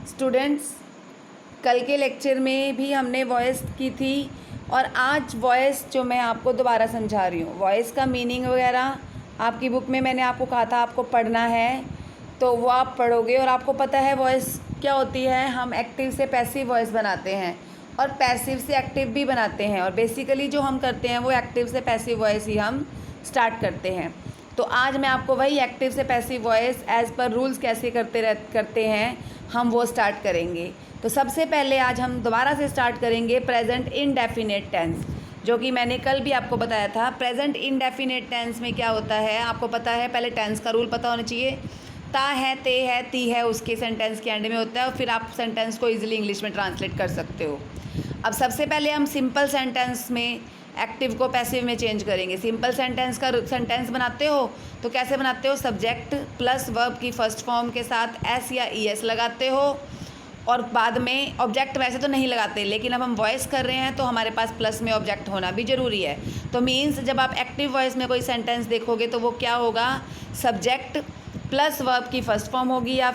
Students, कल के lecture में भी हमने वॉइस की थी और आज वॉइस जो मैं आपको दोबारा समझा रही हूँ, वॉइस का मीनिंग वगैरह आपकी बुक में मैंने आपको कहा था आपको पढ़ना है, तो वो आप पढ़ोगे। और आपको पता है वॉइस क्या होती है, हम एक्टिव से पैसिव वॉइस बनाते हैं और पैसिव से एक्टिव भी बनाते हैं, और बेसिकली जो हम करते हैं वो एक्टिव से पैसिव वॉइस ही हम स्टार्ट करते हैं। तो आज मैं आपको वही एक्टिव से passive voice as per rules कैसे करते हैं हम वो स्टार्ट करेंगे। तो सबसे पहले आज हम दोबारा से स्टार्ट करेंगे प्रेजेंट इनडेफिनेट टेंस, जो कि मैंने कल भी आपको बताया था। प्रेजेंट इनडेफिनेट टेंस में क्या होता है आपको पता है, पहले टेंस का रूल पता होना चाहिए। ता है, ते है, ती है उसके सेंटेंस के एंड में होता है, और फिर आप सेंटेंस को ईजिली इंग्लिश में ट्रांसलेट कर सकते हो। अब सबसे पहले हम सिंपल सेंटेंस में एक्टिव को पैसिव में चेंज करेंगे। सिंपल सेंटेंस का सेंटेंस बनाते हो तो कैसे बनाते हो, सब्जेक्ट प्लस वर्ब की फर्स्ट फॉर्म के साथ एस या ई एस लगाते हो, और बाद में ऑब्जेक्ट वैसे तो नहीं लगाते, लेकिन अब हम वॉइस कर रहे हैं तो हमारे पास प्लस में ऑब्जेक्ट होना भी ज़रूरी है। तो मीन्स जब आप एक्टिव वॉइस में कोई सेंटेंस देखोगे तो वो क्या होगा, सब्जेक्ट प्लस वर्ब की फर्स्ट फॉर्म होगी, या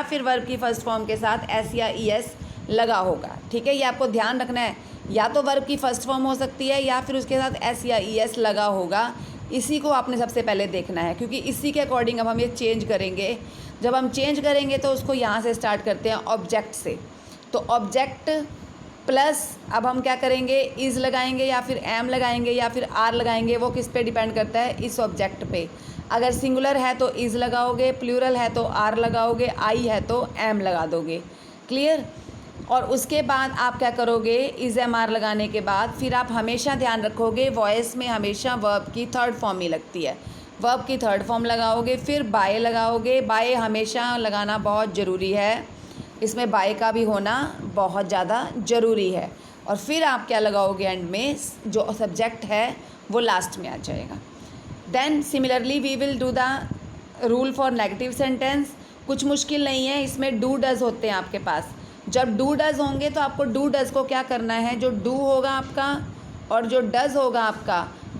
फिर वर्ब की फर्स्ट फॉर्म के साथ एस या ई एस लगा होगा। ठीक है, ये आपको ध्यान रखना है, या तो वर्ब की फर्स्ट फॉर्म हो सकती है या फिर उसके साथ एस या ई एस लगा होगा। इसी को आपने सबसे पहले देखना है, क्योंकि इसी के अकॉर्डिंग अब हम ये चेंज करेंगे। जब हम चेंज करेंगे तो उसको यहाँ से स्टार्ट करते हैं ऑब्जेक्ट से। तो ऑब्जेक्ट प्लस अब हम क्या करेंगे, इज़ लगाएंगे या फिर एम लगाएंगे या फिर आर लगाएंगे, वो किस पे डिपेंड करता है, इस ऑब्जेक्ट पे। अगर सिंगुलर है तो इज़ लगाओगे, प्लूरल है तो आर लगाओगे, आई है तो एम लगा दोगे। क्लियर। और उसके बाद आप क्या करोगे, इज़ एम आर लगाने के बाद फिर आप हमेशा ध्यान रखोगे वॉइस में हमेशा वर्ब की थर्ड फॉर्म ही लगती है। वर्ब की थर्ड फॉर्म लगाओगे, फिर बाय लगाओगे। बाय हमेशा लगाना बहुत ज़रूरी है, इसमें बाय का भी होना बहुत ज़्यादा ज़रूरी है। और फिर आप क्या लगाओगे, एंड में जो सब्जेक्ट है वो लास्ट में आ जाएगा। Then similarly we will do the rule for negative sentence. कुछ मुश्किल नहीं है, इसमें डू डज होते हैं आपके पास। जब डू डज होंगे तो आपको डू डज को क्या करना है, जो डू होगा आपका और जो डज होगा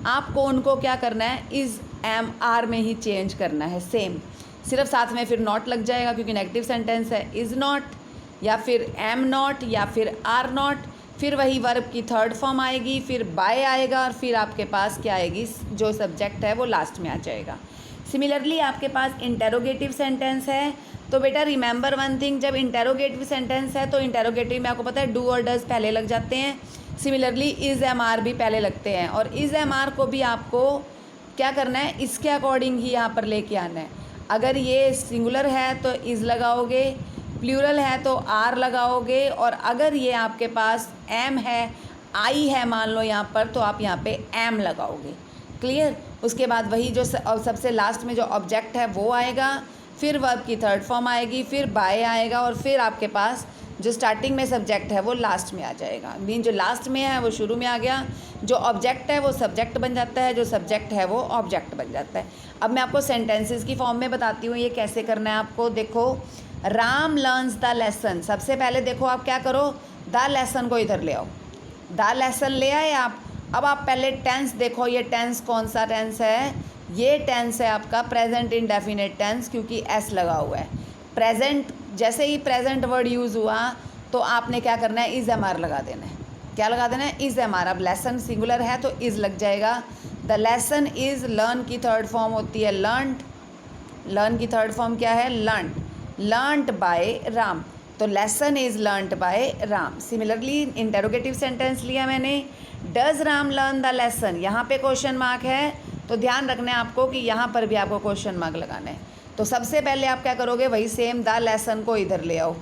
आपको उनको क्या करना है, इज़ एम आर में ही चेंज करना है सेम। सिर्फ साथ में फिर नॉट लग जाएगा क्योंकि नेगेटिव सेंटेंस है, इज़ नॉट या फिर एम नॉट या फिर आर नॉट। फिर वही वर्ब की थर्ड फॉर्म आएगी, फिर बाय आएगा, और फिर आपके पास क्या आएगी, जो सब्जेक्ट है वो लास्ट में आ जाएगा। सिमिलरली आपके पास इंटेरोगेटिव सेंटेंस है, तो बेटा रिमेंबर वन थिंग, जब इंटेरोगेटिव सेंटेंस है तो इंटेरोगेटिव में आपको पता है डू और डज पहले लग जाते हैं। सिमिलरली इज़ एम आर भी पहले लगते हैं, और इज़ एम आर को भी आपको क्या करना है, इसके अकॉर्डिंग ही यहाँ पर लेके आना है। अगर ये सिंगुलर है तो इज़ लगाओगे, प्लूरल है तो आर लगाओगे, और अगर ये आपके पास एम है, आई है मान लो यहाँ पर, तो आप यहाँ पे एम लगाओगे। क्लियर। उसके बाद वही जो सबसे लास्ट में जो ऑब्जेक्ट है वो आएगा, फिर वर्ब की थर्ड फॉर्म आएगी, फिर बाय आएगा, और फिर आपके पास जो स्टार्टिंग में सब्जेक्ट है वो लास्ट में आ जाएगा। मीन जो लास्ट में है वो शुरू में आ गया, जो ऑब्जेक्ट है वो सब्जेक्ट बन जाता है, जो सब्जेक्ट है वो ऑब्जेक्ट बन जाता है। अब मैं आपको सेंटेंसेस की फॉर्म में बताती हूँ ये कैसे करना है आपको। देखो, राम लर्न्स द लेसन। सबसे पहले देखो आप क्या करो, द लेसन को इधर ले आओ, द लेसन ले आए आप। अब आप पहले टेंस देखो, ये टेंस कौन सा टेंस है, ये टेंस है आपका प्रेजेंट इंडेफिनेट टेंस, क्योंकि एस लगा हुआ है। प्रेजेंट, जैसे ही प्रेजेंट वर्ड यूज़ हुआ तो आपने क्या करना है, इज़ एम आर लगा देना है। क्या लगा देना है, इज़ एम आर। अब लेसन सिंगुलर है तो इज़ लग जाएगा। द लेसन इज़, लर्न की थर्ड फॉर्म होती है लर्नड, लर्न की थर्ड फॉर्म क्या है, लर्नड, लर्नड बाय राम। तो lesson is learned by Ram. Similarly interrogative sentence लिया मैंने, does Ram learn the lesson. यहाँ पे क्वेश्चन मार्क है, तो ध्यान रखना है आपको कि यहाँ पर भी आपको क्वेश्चन मार्क लगाना है। तो सबसे पहले आप क्या करोगे, वही सेम द लेसन को इधर ले आओ।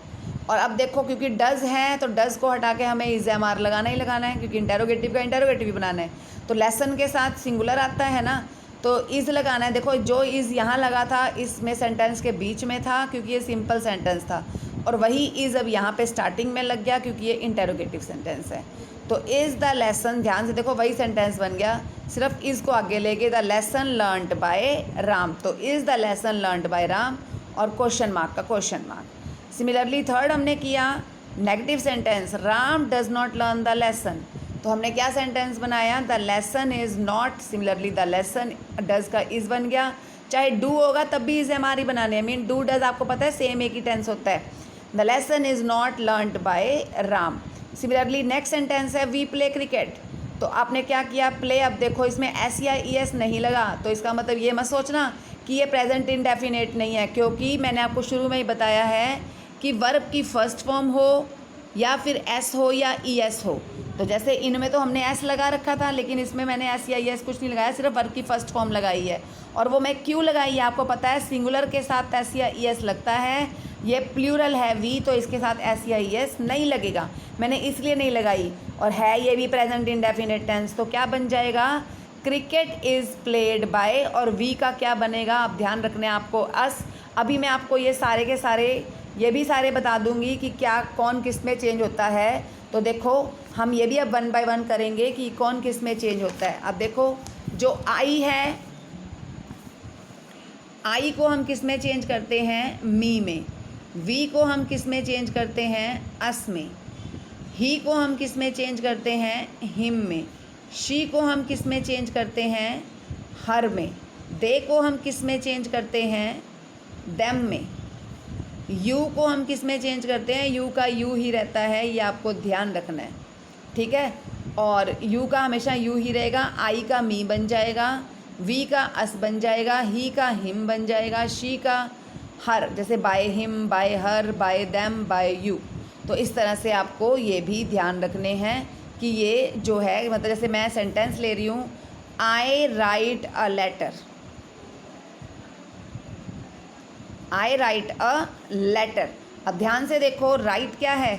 और अब देखो, क्योंकि डज है तो डज को हटा के हमें इज़ एम आर लगाना ही लगाना है, क्योंकि इंटेरोगेटिव का इंटेरोगेटिव भी बनाना है। तो लेसन के साथ सिंगुलर आता है ना, तो इज़ लगाना है। देखो, जो इज़ यहाँ लगा था इसमें सेंटेंस के बीच में था क्योंकि ये सिंपल सेंटेंस था, और वही इज़ अब यहाँ पे स्टार्टिंग में लग गया क्योंकि ये इंटेरोगेटिव सेंटेंस है। तो इज़ द लेसन, ध्यान से देखो, वही सेंटेंस बन गया, सिर्फ इज़ को आगे लेके the lesson learned by Ram. तो is the lesson learned by Ram, और क्वेश्चन मार्क का क्वेश्चन मार्क। सिमिलरली थर्ड हमने किया negative sentence, Ram does not learn the lesson. तो हमने क्या सेंटेंस बनाया, the lesson is not. Similarly the lesson, does का इज़ बन गया, चाहे डू होगा तब भी इज़ एम आर ही बनाने हैं। मीन डू डज आपको पता है सेम एक ही टेंस होता है। The lesson is not learned by Ram. Similarly next sentence है वी प्ले क्रिकेट। तो आपने क्या किया, प्ले। अब देखो इसमें एस या ई एस नहीं लगा, तो इसका मतलब ये मत सोचना कि ये प्रेजेंट इंडेफिनेट नहीं है, क्योंकि मैंने आपको शुरू में ही बताया है कि वर्ब की फर्स्ट फॉर्म हो या फिर एस हो या ई एस हो। तो जैसे इनमें तो हमने एस लगा रखा था, लेकिन इसमें मैंने एस या ई एस कुछ नहीं लगाया, सिर्फ वर्ब की फर्स्ट फॉर्म लगाई है। और वो मैं क्यों लगाई है आपको पता है, सिंगुलर के साथ एस या ई एस लगता है, ये प्लूरल है वी, तो इसके साथ एस या ई एस नहीं लगेगा, मैंने इसलिए नहीं लगाई। और है ये भी प्रेजेंट इंडेफिनिट टेंस, तो क्या बन जाएगा, क्रिकेट इज़ प्लेड बाय, और वी का क्या बनेगा, आप ध्यान रखने आपको अस। अभी मैं आपको ये सारे के सारे ये भी सारे बता दूंगी कि क्या कौन किस में चेंज होता है। तो देखो हम ये भी अब 1 बाय 1 करेंगे कि कौन किस में चेंज होता है। अब देखो जो आई है, आई को हम किस में चेंज करते हैं, मी में। वी को हम किस में चेंज करते हैं, अस में। ही को हम किस में चेंज करते हैं, हिम में। शी को हम किस में चेंज करते हैं, हर में। दे को हम किस में चेंज करते हैं, देम में। यू को हम किस में चेंज करते हैं, यू का यू ही रहता है, ये आपको ध्यान रखना है, ठीक है। और यू का हमेशा यू ही रहेगा। आई का मी बन जाएगा, वी का अस बन जाएगा, ही का हिम बन जाएगा, शी का हर, जैसे by him, by her, by them, by you. तो इस तरह से आपको ये भी ध्यान रखने हैं कि ये जो है, मतलब जैसे मैं सेंटेंस ले रही हूँ, I write a letter, I write a letter. अब ध्यान से देखो, राइट क्या है,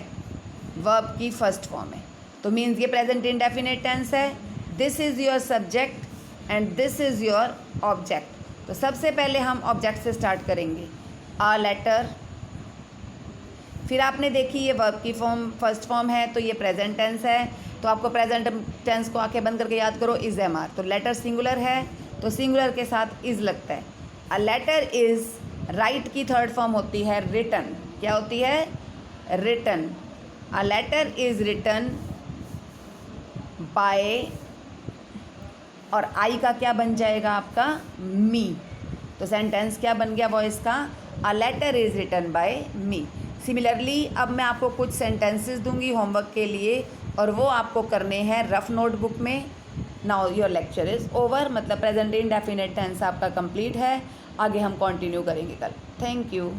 वर्ब की फर्स्ट फॉर्म है, तो मीन्स ये प्रेजेंट इंडेफिनिट टेंस है। This is your subject and this is your object. तो सबसे पहले हम ऑब्जेक्ट से स्टार्ट करेंगे, अ लेटर। फिर आपने देखी ये वर्ब की फॉर्म फर्स्ट फॉर्म है, तो ये प्रेजेंट टेंस है, तो आपको प्रेजेंट टेंस को आंखें बंद करके याद करो, इज़ एम आर। तो लेटर सिंगुलर है, तो सिंगुलर के साथ इज़ लगता है। अ लेटर इज़, राइट की थर्ड फॉर्म होती है रिटन। क्या होती है, written. A letter is written by, और आई का क्या बन जाएगा आपका, मी। तो सेंटेंस क्या बन गया वॉइस का, a letter is written by me. Similarly अब मैं आपको कुछ सेंटेंसेस दूंगी होमवर्क के लिए, और वो आपको करने हैं रफ नोटबुक में। Now your lecture is over, मतलब प्रेजेंट इंडेफिनिट टेंस आपका कंप्लीट है। आगे हम कंटिन्यू करेंगे कल। Thank you.